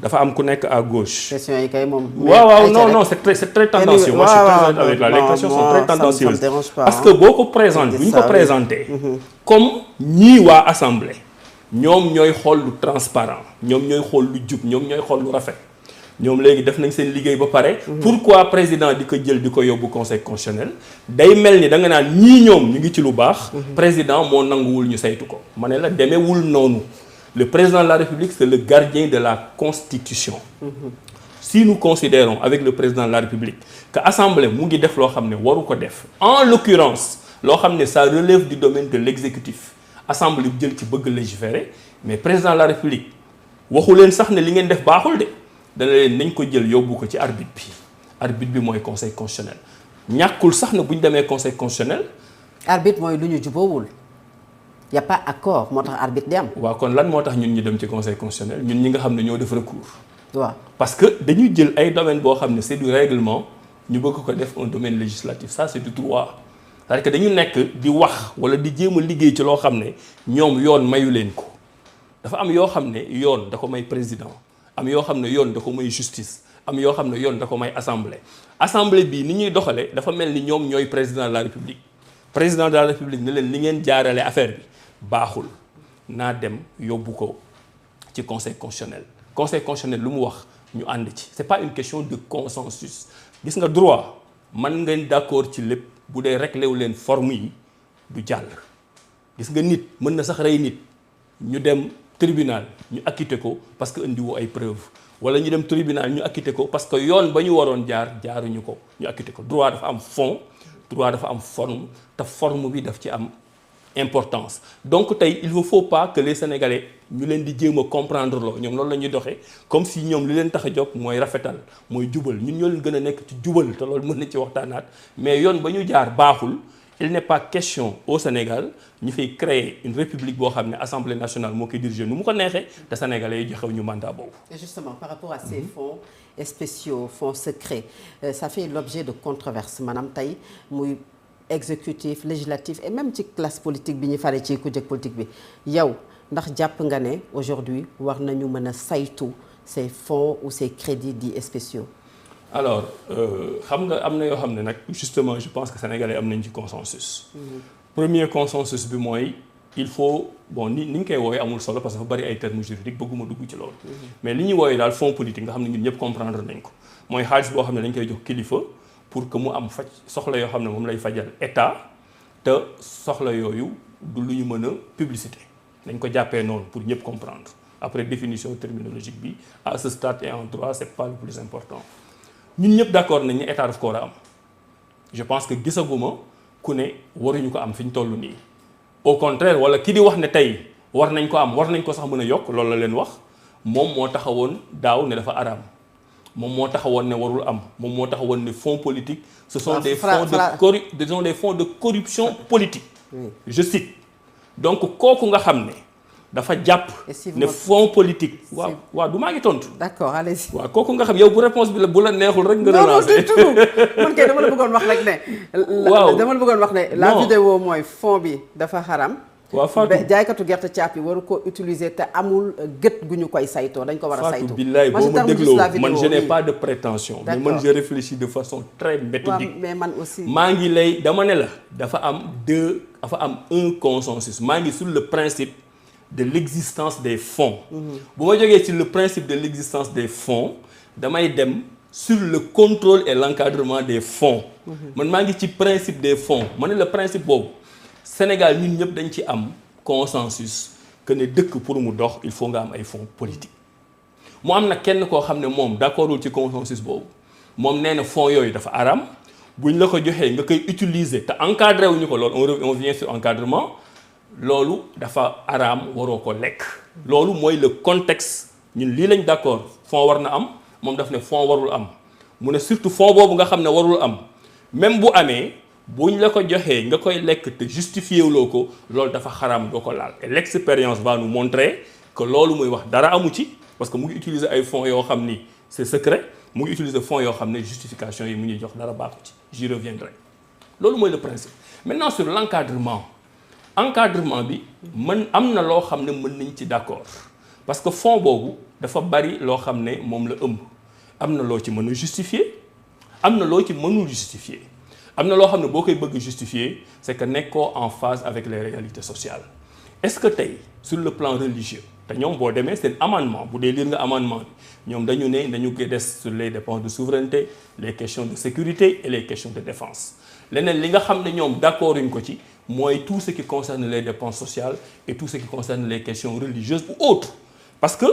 dafa am ku nekk à gauche. questions yi kay moom. waaw non c'est très tendancieux. Moi je suis très honnête avec la les questions sont très tendancieuses. Parce que boo ko présenté bu ñu ko présenté. comme ñii waa assemblée. ñoom ñooy xool lu transparent ñoom ñooy xool lu jub ñoom ñooy xool lu rafet. ñoom léegi def nañ seen liggéey ba pare. pourquoi président di ko jël di ko yóbbu conseil constitutionnel. day mel ni da nga naan ñii ñoom ñu ngi ci lu baax. président moo nanguwul ñu saytu ko. ma ne la demeewul noonu. Le président de la République, c'est le gardien de la Constitution. Si nous considérons avec le président de la République que l'Assemblée mu ngi def loo xam ne waru ko def en l'occurrence loo xam ne ça relève du domaine de l'exécutif Assemblée bi jël ci bëgg légiférer mais président de la République waxu leen sax ne li ngeen def baaxul de dana leen nañ ko jël yóbbu ko ci arbitre bi mooy conseil constitutionnel ñàkkul sax na bu ñu demee conseil constitutionnel. arbitre mooy lu ñu jubóowul. y a pas accord moo tax arbitre di am. waaw kon lan moo tax ñun ñu dem ci conseil constitutionnel ñun ñi nga xam ne ñoo def recours. waaw parce que dañuy jël ay domaine boo xam ne c'est du règlement ñu bëgg ko def un domaine législatif ça c'est du droit c'est-à-dire que dañu nekk di wax wala di jéem a liggéey ci loo xam ne ñoom yoon mayu leen ko dafa am yoo xam ne yoon da ko may président am yoo xam ne yoon da ko may justice am yoo xam ne yoon da ko may assemblée bii ni ñuy doxalee dafa mel ni ñoom ñooy président de la république président de la république ne leen li ngeen jaarale affaire bi baaxul naa dem yóbbu ko ci conseil constitutionnel lu mu wax ñu ànd ci c'est pas une question de consensus gis nga droit man ngeen d'accord ci lépp bu dee réglé wu leen forme yi du jàll gis nga nit mën na sax rey nit ñu dem tribunal ñu acquitté ko parce que indiwoo ay preuves wala ñu dem tribunal ñu acquitté ko parce que yoon ba ñu waroon jaaruñu ko ñu acquitté ko droit dafa am fond droit dafa am forme te forme bi daf ci am importance donc tey il ne faut pas que les Sénégalais ñu leen di jéem a comprendre loo ñoom loolu la ñuy doxee comme si ñoom li leen tax a jóg mooy rafetal mooy jubal ñun ñoo leen gën a nekk ci jubal te loolu mën na ci waxtaanaat mais yoon ba ñu jaar baaxul il n'est pas question au Sénégal ñu fiy créer une république boo xam ne assemblée nationale moo koy diriger nu mu ko neexee te Sénégalais yi joxew ñu mandat boobu. Et justement par rapport à ces fonds spéciaux fonds secrets ça fait l'objet de controverses maanaam tey muy. exécutif législatif et même ci classe politique bi ñu faree ci kujje politique bi yow ndax jàpp nga ne aujourd'hui war nañu mën a saytu ces fonds ou ces crédits dits spéciaux. alors xam nga am na yoo xam ne nag justement je pense que sénégalais am nañ ci consensus. Premier consensus bi mooy il faut bon ni ñu koy woowee amul solo parce que dafa bari ay termes juridiques bëgguma dugg ci loolu. mais li ñuy woowee daal fonds politique nga xam ne ñun ñëpp comprendre nañ ko mooy xaalis boo xam ne dañ koy jox kilifa. pour que mu am faj soxla yoo xam ne moom lay fajal état te soxla yooyu du lu ñu mën a publicité dañ ko jàppee noonu pour ñëpp comprendre après définition terminologique bi à ce stade et en droit c'est pas le plus important ñun ñëpp d'accord nañ ne état daf ko war a am je pense que gisaguma ku ne waruñu ko am fi ñu toll nii au contraire wala ki di wax ne tey war nañ ko am war nañ ko sax mën a yokk loolu la leen wax moom moo taxawoon daaw ne dafa araam moom moo taxawoon ne warul am moom moo taxawoon ne fonds politique ce sont des fonds de corruption politique je cite donc kooku nga xam ne dafa jàpp ne fonds politique waaw du maa ngi tontu d'accord allez-y waaw kooku nga xam yow bu réponse bi la bu la neexul rek nga relancer man kay dama la bëggoon wax rek ne waaw dama la bëggoon wax ne la vidéo mooy fonds bi dafa xaram waaw Fatou jaaykatu gerte caaf yi waru ko utiliser te amul gët gu ñu koy saytoo dañ ko war a saytu. Fatou billaay boo ma dégloo man je n'ai pas de prétention mais man je réfléchis de façon très méthodique. mais man aussi. maa ngi lay dama ne la dafa am un consensus maa ngi sur le principe de l'existence des fonds. bu ma jógee sur le principe de l'existence des fonds damay dem sur le contrôle et l'encadrement des fonds. man maa ngi ci principe des fonds ma ne la principe boobu. Sénégal ñun ñëpp dañ ci am consensus que ne dëkk pour mu dox il faut nga am ay fonds politiques mu am na kenn koo xam ne moom d'accordul ci consensus boobu moom nee na fonds yooyu dafa araam buñ la ko joxee nga koy utiliser te encadré wuñu ko loolu on vient sur encadrement loolu dafa araam waroo ko lekk. loolu mooy le contexte ñun lii lañ d'accord fonds war na am moom daf ne fonds warul am mu ne surtout fonds boobu nga xam ne warul am même bu amee. buñ la ko joxee nga koy lekk te justifié wuloo ko loolu dafa xaraam doo ko laal et l'expérience va nous montrer que loolu muy wax dara amu ci parce que mu ngi utiliser ay fonds yoo xam ni c'est secret mu ngi utiliser fonds yoo xam ne justification yi mu ñuy jox dara baaxu ci j'y reviendrai loolu mooy le principe maintenant sur encadrement bi man am na loo xam ne mën nañ ci d'accord parce que fonds boobu dafa bari loo xam ne moom la ëmb. am na loo ci mën a justifier am na loo ci mënul justifier am na loo xam ne boo koy bëgg justifier c'est que nekkoo en phase avec les réalités sociales. Est-ce que tey sur le plan religieux te ñoom boo demee seen amendement bu dee lire nga amendement bi ñoom dañu ne dañu koy des sur les dépenses de souveraineté, les questions de sécurité et les questions de défense. leneen li nga xam ne ñoom d'accord uñ ko ci mooy tout ce qui concerne les dépenses sociales et tout ce qui concerne les questions religieuses ou autres. Parce que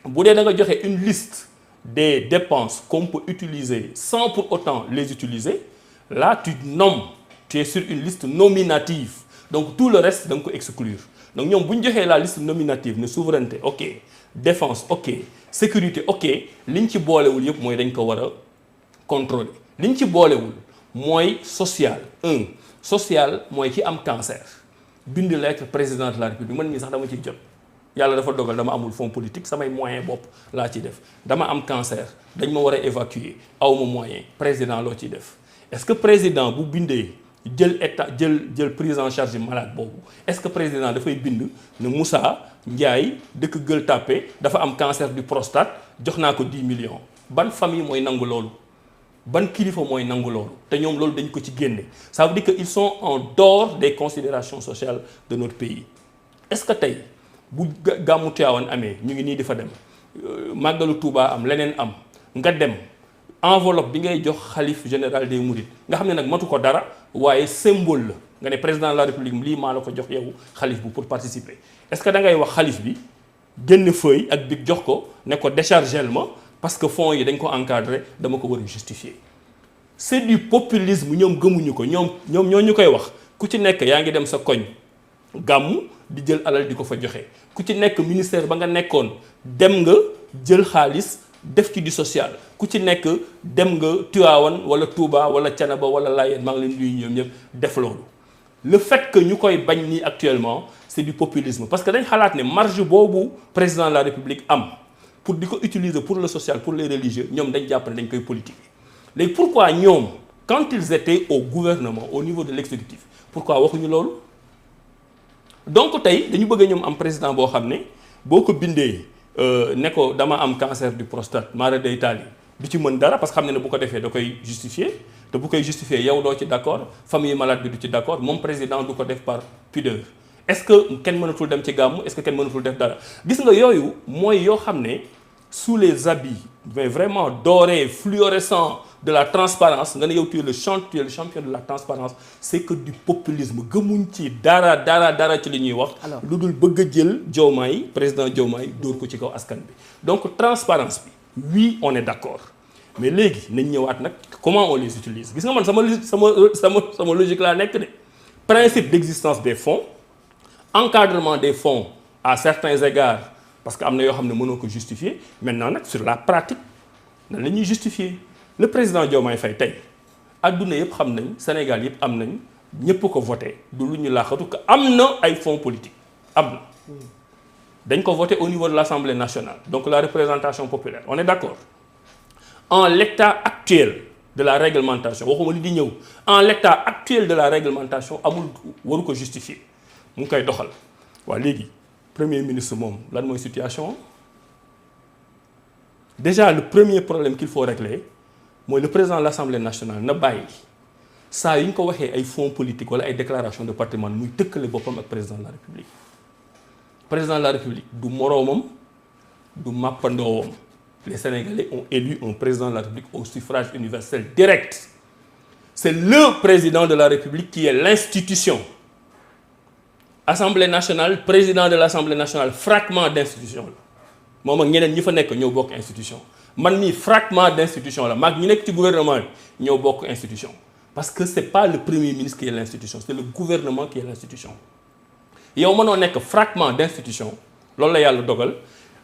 bu dee da nga joxe une liste des dépenses qu'on peut utiliser sans pour autant les utiliser, là tu nommes, tu es sur une liste nominative. Donc tout le reste da nga ko exclure. Donc ñoom bu ñu joxee la liste nominative ne souveraineté ok, défense ok, sécurité ok, liñ ci boolewul yëpp mooy dañ ko war a contrôler. liñ ci boolewul mooy social. Social mooy ki am cancer bind lettre président de la République man mii sax dama ciy jot. yàlla dafa dogal dama amul fonds politique samay moyen bopp laa ciy def dama am cancer dañ ma war a évacuer awma moyen président loo ciy def. Est-ce que président bu bindee jël état jël prise en charge malade boobu est-ce que président dafay bind ne Moussa Ndiaye dëkk Gueule Tapée dafa am cancer du prostate jox naa ko 10 millions ban famille mooy nangu loolu ban kilifa mooy nangu loolu te ñoom loolu dañ ko ci génne. Ça veut dire que ils sont en dehors des considérations sociales de notre pays. Est-ce que tey bu gàmmu Tiwaawan amee ñu ngi nii di fa dem màggalu Touba am leneen am nga dem enveloppe bi ngay jox xalif général des Mourides nga xam ne nag matu ko dara waaye symbole la nga ne président de la République lii maa la ko jox yow xalif bu pour participer. Est-ce que da ngay wax xalif bi génn feuille ak bi jox ko ne ko déchargel ma parce que fonds yi dañ ko encadrer dama ko war a justifier. C'est du populisme ñoom gëmuñu ko ñoom ñoo ñu koy wax ku ci nekk yaa ngi dem sa koñ gàmmu di jël alal di ko fa joxe ku ci nekk ministère ba nga nekkoon dem nga jël xaalis def ci du social ku ci nekk dem nga Tivaouane wala Touba wala Thiénaba wala Layène maa ngi leen nuyu ñoom ñëpp def loolu. Le fait que ñu koy bañ nii actuellement c'est du populisme parce que dañ xalaat ne marge boobu président de la République am pour di ko utiliser pour le social pour les religieux ñoom dañ jàpp ne dañ koy politique. léegi pourquoi ñoom quand ils étaient au gouvernement au niveau de l'exécutif pourquoi waxuñu loolu donc tey dañu bëgg ñoom am président boo xam ne boo ko bindee ne ko dama am cancer du prostate mara day taali du ci mën dara parce que xam ne bu ko defee da koy justifier te bu koy justifier yow doo ci d'accord famille malade bi du ci d'accord moom président du ko def par pudeur. Est-ce que kenn mënatul dem ci gàmmu est-ce que kenn mënatul def dara gis nga yooyu mooy yoo xam ne sous les habits mais vraiment dorés fluorescents de la transparence nga ne yow tu es le champion de la transparence c'est que du populisme gëmuñ ci dara ci li ñuy wax lu dul bëgg a jël Diomaye président Diomaye dóor ko ci kaw askan bi donc transparence bi oui on est d'accord mais léegi nañ ñëwaat nag comment on les utilise gis nga man sama logique laa nekk de principe d'existence des fonds encadrement des fonds à certains égards parce que am na yoo xam ne mënoo ko justifier maintenant nag sur la pratique nan la ñuy justifier le président Diomaye Faye tey adduna yëpp xam nañ Sénégal yëpp am nañ ñëpp ko voté du lu ñu laaxatu que am na ay fonds politiques am na dañ ko voté au niveau de l'Assemblée nationale donc la représentation populaire on est d'accord en l'état actuel de la réglementation waxuma li di ñëw en l'état actuel de la réglementation amul waru ko justifier mu ngi koy doxal waa léegi premier ministre moom lan mooy situation déjà le premier problème qu'il faut régler mooy le président de l'Assemblée nationale na bàyyi saa yu ñu ko waxee ay fonds politiques wala ay déclaration de patrimoine muy tëkkale boppam ak président de la République président de la République du moroomam du màppandoowam les Sénégalais ont élu un président de la République au suffrage universel direct c'est le président de la République qui est l'institution. Assemblée nationale président de l'Assemblée nationale fragment d'institution la moom ak ñeneen ñi fa nekk ñoo bokk institution man mii fragment d'institution la maag ñi nekk ci gouvernement bi ñoo bokk institution parce que c'est pas le premier ministre qui est l'institution c'est le gouvernement qui est l'institution yow mënoo nekk fragment d'institution loolu la yàlla dogal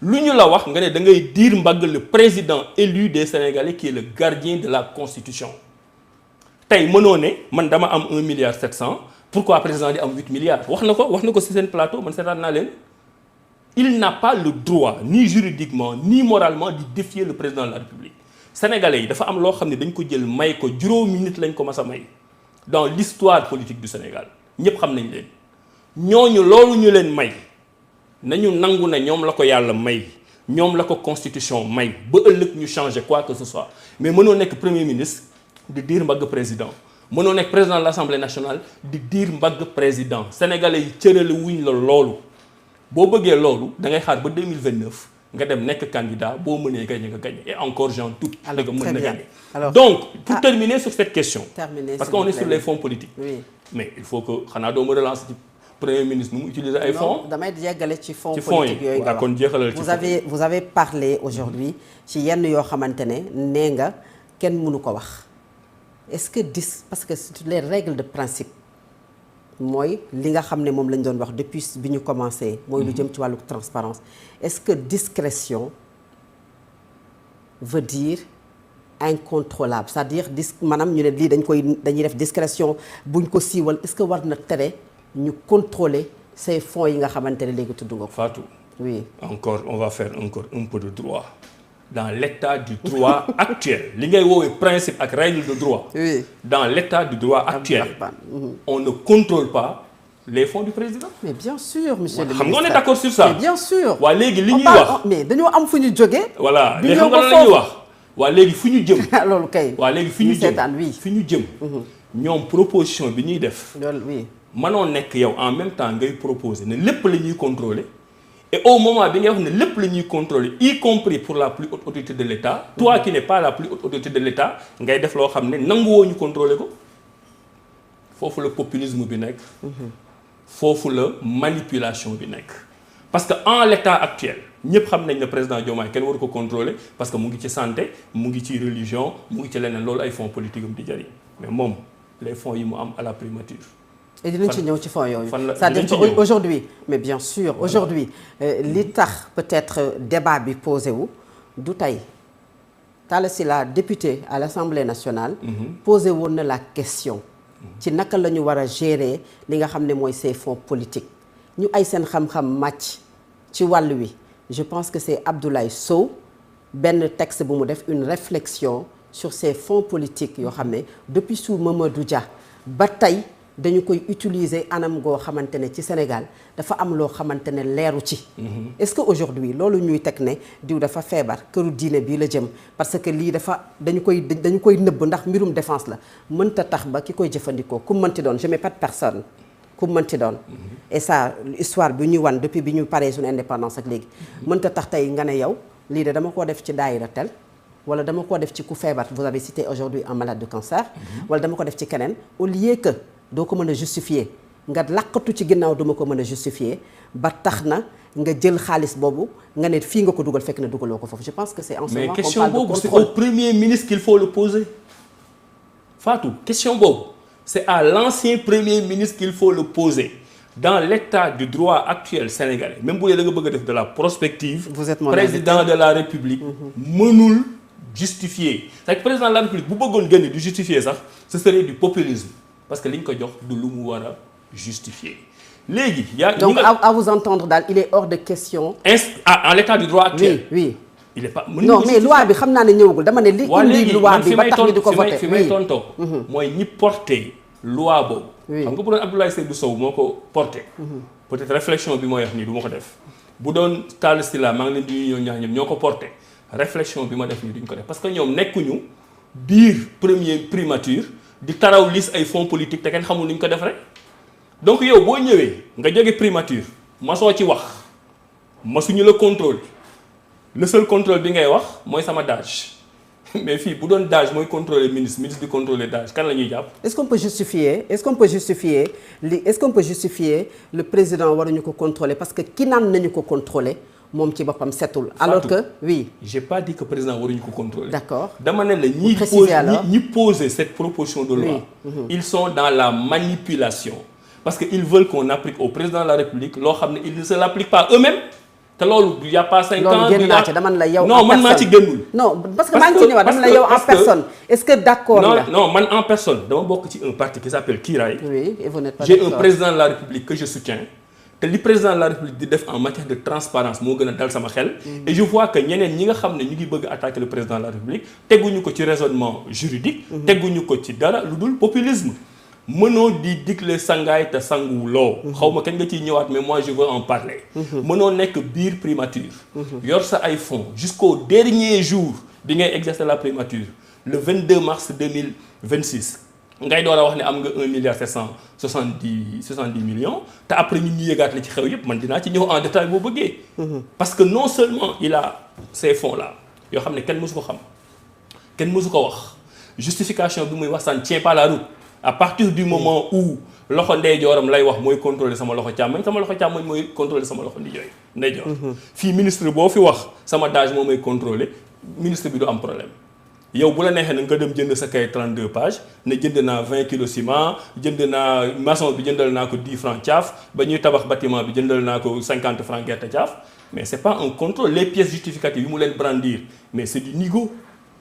lu ñu la wax nga ne da ngay diir mbagg le président élu des Sénégalais qui est le gardien de la Constitution tey mënoo ne man dama am 1,7 milliard pourquoi président di am 8 milliards wax na ko ci seen plateau man seetaan naa leen il n'a pas le droit ni juridiquement ni moralement de défier le président de la République sénégalais yi dafa am loo xam ne dañ ko jël may ko juróomi nit lañ ko mas a may dans l'histoire politique du Sénégal ñëpp xam nañ leen ñooñu loolu ñu leen may nañu nangu ne ñoom la ko yàlla may ñoom la ko constitution may ba ëllëg ñu changer quoi que ce soit mais mënoo nekk premier ministre di diir mbagg président mënoo nekk président de l'Assemblée nationale di diir mbagg président sénégalais yi cërale wuñ la loolu boo bëggee loolu da ngay xaar ba 2029 nga dem nekk candidat boo mënee gagner nga gagner et encore j'en doute que mën na gagner. Donc pour terminer sur cette question parce qu'on est sur les fonds politiques mais il faut que xanaa doo ma relancer ci premier ministre nu mu utiliser ay fonds damay yeggale ci fonds politique yooyu nga kon jeexalal ci vous avez parlé aujourd'hui ci yenn yoo xamante ne nee nga kenn mënu ko wax est-ce que parce que c'est les règles de principe mooy li nga xam ne moom lañ doon wax depuis bi ñu commencé mooy lu jëm ci wàllu transparence est-ce que discrétion veut dire incontrôlable c'est-à-dire maanaam ñu ne lii dañuy def discrétion buñ ko siiwal est-ce que war na tere ñu contrôler ces fonds yi nga xamante ne léegi tudd nga ko. Fatou. Oui. Encore on va faire encore un peu de droit dans l'état du droit actuel li ngay woowee principe ak règle de droit. Oui. Dans l'état du droit actuel. On ne contrôle pas les fonds du président. Mais bien sûr monsieur le ministre. xam nga on est d'accord sur ça. Mais bien sûr. waa léegi li ñuy wax mais dañoo am fu ñu jógee. voilà léegi xam nga lan la ñuy wax. waa léegi fu ñu jëm. loolu kay. waa léegi fi ñu jëm fi ñu jëm. ñoom proposition bi ñuy def. loolu oui. mënoo nekk yow en même temps ngay proposer ne lépp la ñuy contrôler et au moment bi ngay wax ne lépp la ñuy contrôler y compris pour la plus haute autorité de l'État toi qui n'es pas la plus haute autorité de l'État ngay def loo xam ne nanguwoo ñu contrôler ko foofu la populisme bi nekk foofu la manipulation bi nekk parce que en l'état actuel ñëpp xam nañ ne président Diomaye kenn waru ko contrôler parce que mu ngi ci santé mu ngi ci religion mu ngi ci leneen loolu ay fonds politiques am di jariñ mais moom les fonds yi mu am à la primature et dinañ ci ñëw ci fonds yooyu c'est-à-dire que aujourd'hui mais bien sûr aujourd'hui li tax peut-être débat bi posé wu du tey Talla Sylla député à l'Assemblée nationale posé woon na la question ci naka la ñu war a gérer li nga xam ne mooy ces fonds politiques ñu ay seen xam-xam màcc ci wàll wi je pense que c'est Abdoulaye Sow benn texte bu mu def une réflexion sur ces fonds politiques yoo xam ne depuis sous Mamadou Dia ba tey dañu koy utiliser anam goo xamante ne ci Sénégal dafa am loo xamante ne leeru ci. Est-ce que aujourd'hui loolu ñuy teg ne diw dafa feebar këru diine bii la jëm parce que lii dañu koy nëbb ndax mbirum défense la mënta tax ba ki koy jëfandikoo ku mënti doon je mets pas de personne ku mënti doon. et ça histoire bi ñuy wan depuis bi ñu paree suñu indépendance ak léegi. mënta tax tey nga ne yow lii de dama koo def ci daayira tel wala dama koo def ci ku feebar vous avez cité aujourd'hui un malade de cancer. wala dama ko def ci keneen au lieu que. doo ko mën a justifier nga làqatu ci ginnaaw duma ko mën a justifier ba tax na nga jël xaalis boobu nga ne fii nga ko dugal fekk na dugaloo ko foofu je pense que c'est en ce moment mais question boobu c'est au premier ministre qu'il faut le poser Fatou question boobu c'est à l'ancien premier ministre qu'il faut le poser dans l'état du droit actuel sénégalais même bu dee da nga bëgg a def de la prospective président de la République mënul justifier c'est-à-dire président de la République bu bëggoon génn du justifier sax ce serait du populisme parce que li ñu ko jox du lu mu war a justifier léegi. donc à vous entendre daal il est hors de question. en l'état du droit actuel. oui. il est pas non mais loi bi xam naa ne ñëwagul dama ne li indi loi bi ba tax ñu di ko voté fi may tontoo mooy ñi porté loi boobu. xam nga bu doon Abdoulaye Seydou Sow moo ko porté. peut-être réflexion bi mooy wax nii du ma ko def bu doon Talla Sylla maa ngi leen di ñëw ñaar ñoom ñoo ko porté réflexion bi ma def nii duñ ko def parce que ñoom nekkuñu biir première primature. di taraw lis ay fonds politiques te kenn xamul ni ñu ko def rek donc yow boo ñëwee nga jóge primature masoo ci wax masuñu la contrôle le seul contrôle bi ngay wax mooy sama DAGE mais fii bu doon DAGE mooy contrôler ministre di contrôler DAGE kan la ñuy jàpp. est-ce qu'on peut justifier le président waruñu ko contrôler parce que ki naan nañu ko contrôler moom ci boppam setul. alors que oui. j'ai pas dit que président waruñu ko contrôler. d'accord dama ne la ñi poser cette proposition de loi. ils sont dans la manipulation. parce que ils veulent qu'on applique au président de la République loo xam ne ils ne se l'appliquent pas eux-mêmes. te loolu il y a pas 5 ans. loolu génn naa ci dama ne la yow. non man maa ci génnul. non parce que maa ngi ci ñëwaat dama ne la yow en personne. est-ce que d'accord nga. non man en personne dama bokk ci un parti qui s'appelle Kiraay. oui et vous n'êtes pas j'ai un président de la République que je soutiens. te li président de la République di def en matière de transparence moo gën a dal sama xel. et je vois que ñeneen ñi nga xam ne ñu ngi bëgg attaquer le président de la République teguñu ko ci raisonnement juridique. teguñu ko ci dara lu dul populisme. mënoo di digle sangaay te sanguwuloo. xaw ma kañ nga ciy ñëwaat mais moi je veux en parler. mënoo nekk biir primature. yor sa ay fonds jusqu'au dernier jour bi ngay exercer la primature le 22 mars 2026 ngay door a wax ne am nga 1,770 millions te après ñun ñu yëgaat la ci xew yëpp man dinaa ci ñëw en détail boo bëggee. parce que non seulement il a ces fonds là yoo xam ne kenn mësu ko xam kenn mësu ko wax justification bi muy wax ça ne tient pas la route. à partir du moment où loxo ndeyjooram lay wax mooy contrôler sama loxo càmmoñ mooy contrôler sama loxo ndeyjoor. fii ministre boo fi wax sama dage moo may contrôler ministre bi du am problème yow bu la neexee na nga dem jënd sa kay 32 pages ne jënd naa 20 kilos ciment jënd naa maçon bi jëndal naa ko 10 francs caaf ba ñuy tabax bâtiment bi jëndal naa ko 50 francs gerte caaf mais c'est pas un contrôle les pièces justificatives yi mu leen brandir mais c'est du nigo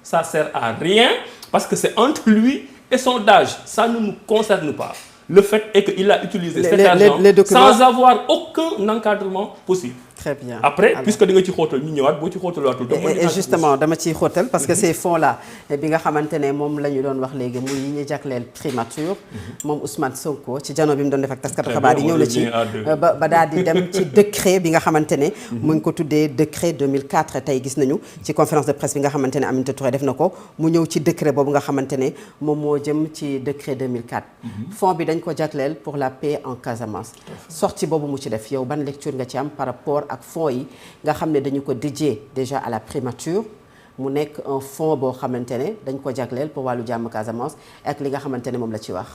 ça sert à rien parce que c'est entre lui et son DAGE, ça ne nous concerne pas. Le fait est qu'il a utilisé cet argent sans avoir aucun encadrement possible. Très bien. Après, puisque da nga ci xóotal ñu ñëwaat boo ci xóotalaatul. et justement dama ciy xóotal parce que ces fonds là bi nga xamante ne moom la ñu doon wax léegi muy yi ñu jagleel primature. moom Ousmane Sonko ci jano bi mu doon def ak taskatu xabaar yi ñëw na ci ba daal di dem ci décret bi nga xamante ne. mu ngi ko tuddee décret 2004 tey gis nañu ci conférence de presse bi nga xamante ne Aminata Touré def na ko mu ñëw ci décret boobu nga xamante ne moom moo jëm ci décret 2004. fonds bi dañ ko jagleel pour la paix en Casamance. sortie boobu mu ci def yow ban lecture nga ci am par rapport ak fonds yi nga xam ne dañu ko dédié déjà à la primature mu nekk un fonds boo xamante ne dañ ko jagleel pour wàllu jàmm Casamance ak li nga xamante ne moom la ci wax.